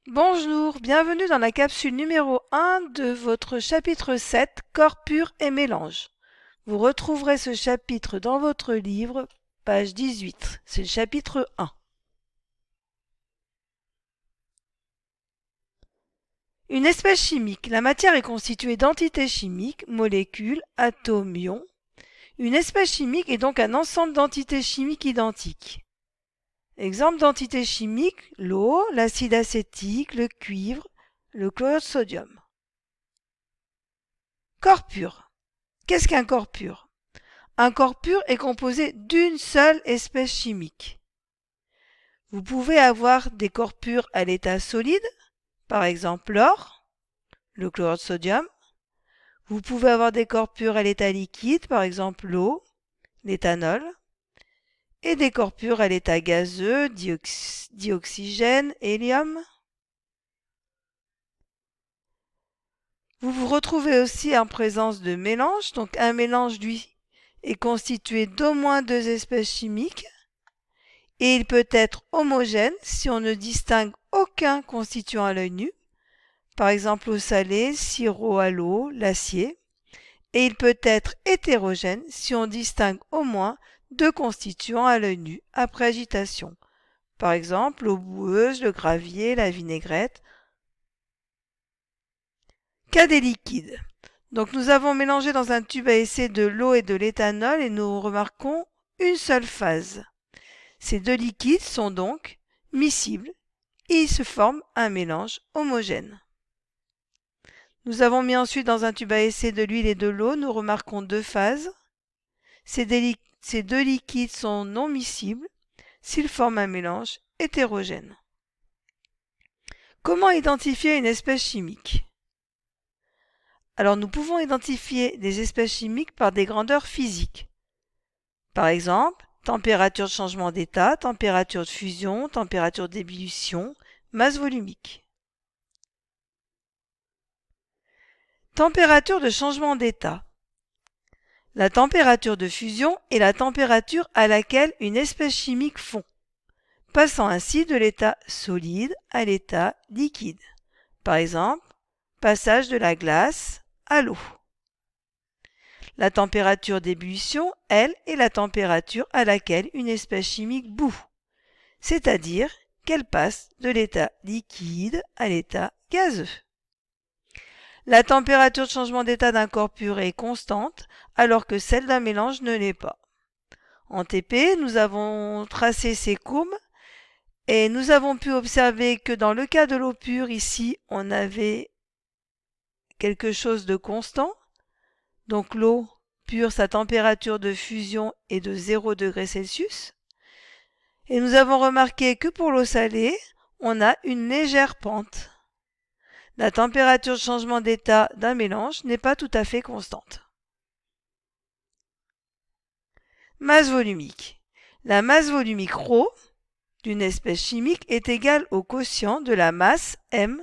Bonjour, bienvenue dans la capsule numéro 1 de votre chapitre 7, Corps pur et mélange. Vous retrouverez ce chapitre dans votre livre, page 18. C'est le chapitre 1. Une espèce chimique. La matière est constituée d'entités chimiques, molécules, atomes, ions. Une espèce chimique est donc un ensemble d'entités chimiques identiques. Exemple d'entités chimiques, l'eau, l'acide acétique, le cuivre, le chlorure de sodium. Corps pur. Qu'est-ce qu'un corps pur? Un corps pur est composé d'une seule espèce chimique. Vous pouvez avoir des corps purs à l'état solide, par exemple l'or, le chlorure de sodium. Vous pouvez avoir des corps purs à l'état liquide, par exemple l'eau, l'éthanol. Et des corps purs à l'état gazeux, dioxygène, hélium. Vous vous retrouvez aussi en présence de mélanges. Donc un mélange, lui, est constitué d'au moins deux espèces chimiques. Et il peut être homogène si on ne distingue aucun constituant à l'œil nu, par exemple l'eau salée, sirop à l'eau, l'acier. Et il peut être hétérogène si on distingue au moins deux constituants à l'œil nu après agitation, par exemple l'eau boueuse, le gravier, la vinaigrette. Cas des liquides. Donc nous avons mélangé dans un tube à essai de l'eau et de l'éthanol et nous remarquons une seule phase. Ces deux liquides sont donc miscibles et ils se forment un mélange homogène. Nous avons mis ensuite dans un tube à essai de l'huile et de l'eau, nous remarquons deux phases. Ces deux liquides sont non miscibles s'ils forment un mélange hétérogène. Comment identifier une espèce chimique? Alors nous pouvons identifier des espèces chimiques par des grandeurs physiques. Par exemple, température de changement d'état, température de fusion, température d'ébullition, masse volumique. Température de changement d'état. La température de fusion est la température à laquelle une espèce chimique fond, passant ainsi de l'état solide à l'état liquide. Par exemple, passage de la glace à l'eau. La température d'ébullition, elle, est la température à laquelle une espèce chimique bout, c'est-à-dire qu'elle passe de l'état liquide à l'état gazeux. La température de changement d'état d'un corps pur est constante, alors que celle d'un mélange ne l'est pas. En TP, nous avons tracé ces courbes et nous avons pu observer que dans le cas de l'eau pure, ici, on avait quelque chose de constant. Donc l'eau pure, sa température de fusion est de 0 degré Celsius. Et nous avons remarqué que pour l'eau salée, on a une légère pente. La température de changement d'état d'un mélange n'est pas tout à fait constante. Masse volumique. La masse volumique ρ d'une espèce chimique est égale au quotient de la masse m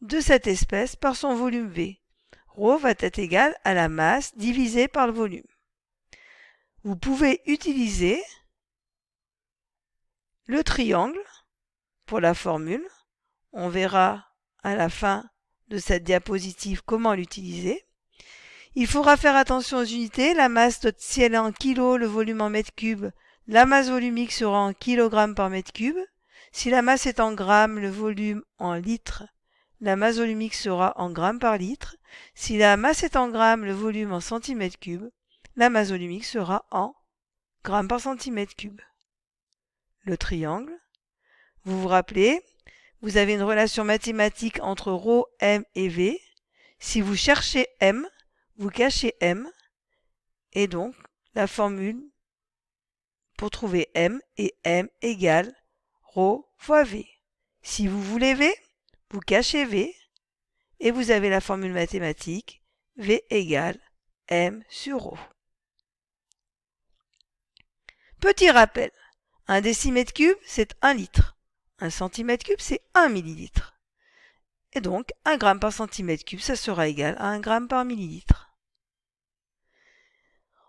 de cette espèce par son volume V. ρ va être égal à la masse divisée par le volume. Vous pouvez utiliser le triangle pour la formule. On verra à la fin de cette diapositive comment l'utiliser. Il faudra faire attention aux unités. La masse, si elle est en kg, le volume en mètres cubes, la masse volumique sera en kg par mètre cube. Si la masse est en grammes, le volume en litres, la masse volumique sera en grammes par litre. Si la masse est en grammes, le volume en centimètres cubes, la masse volumique sera en grammes par centimètre cube. Le triangle. Vous vous rappelez, vous avez une relation mathématique entre ρ, m et v. Si vous cherchez m, vous cachez m, et donc la formule pour trouver m est m égale ρ fois v. Si vous voulez v, vous cachez v, et vous avez la formule mathématique v égale m sur ρ. Petit rappel, un décimètre cube, c'est 1 litre. Un centimètre cube, c'est 1 millilitre. Et donc, 1 gramme par centimètre cube, ça sera égal à 1 gramme par millilitre.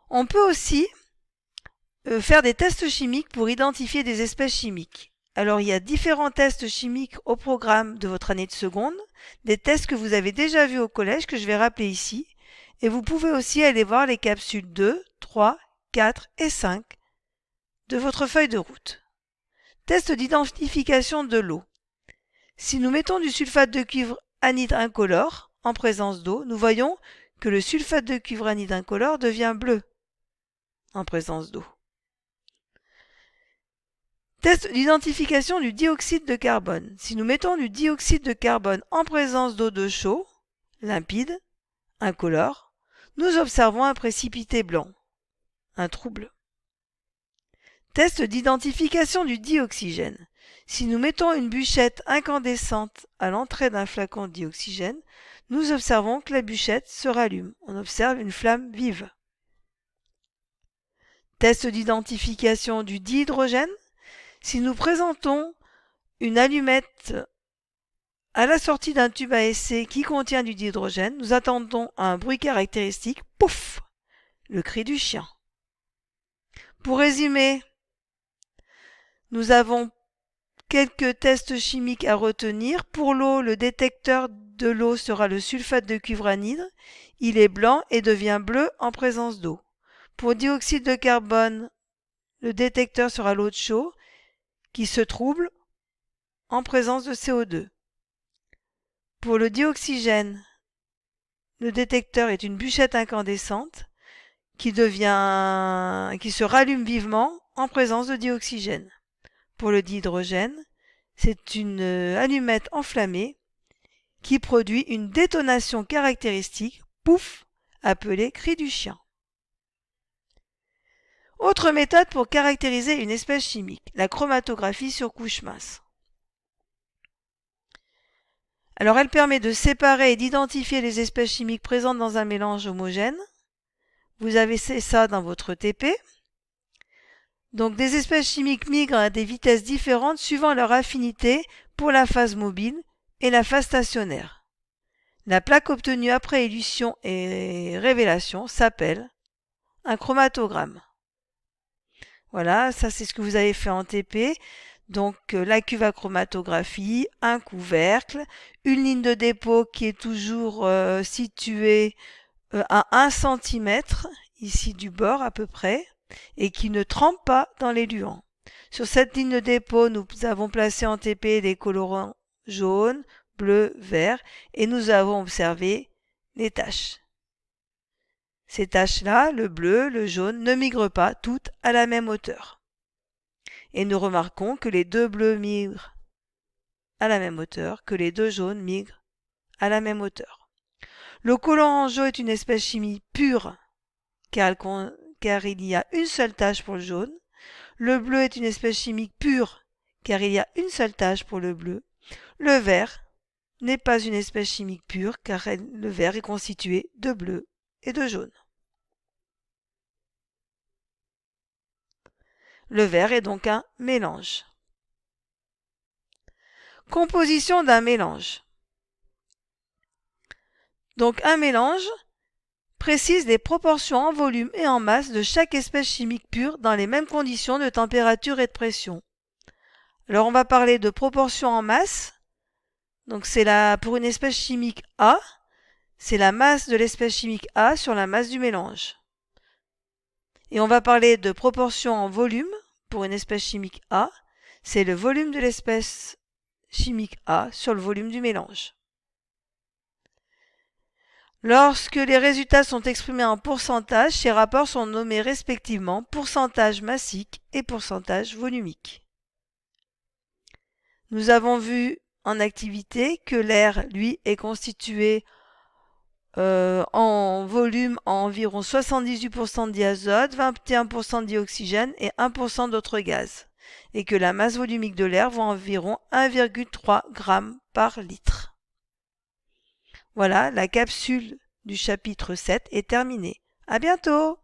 On peut aussi faire des tests chimiques pour identifier des espèces chimiques. Alors il y a différents tests chimiques au programme de votre année de seconde, des tests que vous avez déjà vus au collège que je vais rappeler ici, et vous pouvez aussi aller voir les capsules 2, 3, 4 et 5 de votre feuille de route. Test d'identification de l'eau. Si nous mettons du sulfate de cuivre anhydre incolore en présence d'eau, nous voyons que le sulfate de cuivre anhydre incolore devient bleu en présence d'eau. Test d'identification du dioxyde de carbone. Si nous mettons du dioxyde de carbone en présence d'eau de chaux, limpide, incolore, nous observons un précipité blanc, un trouble. Test d'identification du dioxygène. Si nous mettons une bûchette incandescente à l'entrée d'un flacon de dioxygène, nous observons que la bûchette se rallume. On observe une flamme vive. Test d'identification du dihydrogène. Si nous présentons une allumette à la sortie d'un tube à essai qui contient du dihydrogène, nous attendons un bruit caractéristique, pouf, le cri du chien. Pour résumer, nous avons quelques tests chimiques à retenir. Pour l'eau, le détecteur de l'eau sera le sulfate de cuivre anhydre. Il est blanc et devient bleu en présence d'eau. Pour dioxyde de carbone, le détecteur sera l'eau de chaux qui se trouble en présence de CO2. Pour le dioxygène, le détecteur est une bûchette incandescente qui se rallume vivement en présence de dioxygène. Pour le dihydrogène, c'est une allumette enflammée qui produit une détonation caractéristique, pouf, appelée cri du chien. Autre méthode pour caractériser une espèce chimique, la chromatographie sur couche mince. Alors elle permet de séparer et d'identifier les espèces chimiques présentes dans un mélange homogène. Vous avez ça dans votre TP. Donc des espèces chimiques migrent à des vitesses différentes suivant leur affinité pour la phase mobile et la phase stationnaire. La plaque obtenue après élution et révélation s'appelle un chromatogramme. Voilà, ça c'est ce que vous avez fait en TP. Donc la cuve à chromatographie, un couvercle, une ligne de dépôt qui est toujours située à 1 cm, ici du bord à peu près, et qui ne trempe pas dans l'éluant. Sur cette ligne de dépôt, nous avons placé en TP des colorants jaune, bleu, vert, et nous avons observé les taches. Ces taches-là, le bleu, le jaune, ne migrent pas toutes à la même hauteur. Et nous remarquons que les deux bleus migrent à la même hauteur, que les deux jaunes migrent à la même hauteur. Le colorant jaune est une espèce chimique pure, car il y a une seule tache pour le jaune. Le bleu est une espèce chimique pure, car il y a une seule tache pour le bleu. Le vert n'est pas une espèce chimique pure, car le vert est constitué de bleu et de jaune. Le vert est donc un mélange. Composition d'un mélange. Donc un mélange précise les proportions en volume et en masse de chaque espèce chimique pure dans les mêmes conditions de température et de pression. Alors on va parler de proportion en masse. Donc pour une espèce chimique A, c'est la masse de l'espèce chimique A sur la masse du mélange. Et on va parler de proportion en volume pour une espèce chimique A, c'est le volume de l'espèce chimique A sur le volume du mélange. Lorsque les résultats sont exprimés en pourcentage, ces rapports sont nommés respectivement pourcentage massique et pourcentage volumique. Nous avons vu en activité que l'air, lui, est constitué en volume à environ 78% d'azote, 21% de dioxygène et 1% d'autres gaz, et que la masse volumique de l'air vaut environ 1,3 g par litre. Voilà, la capsule du chapitre 7 est terminée. À bientôt!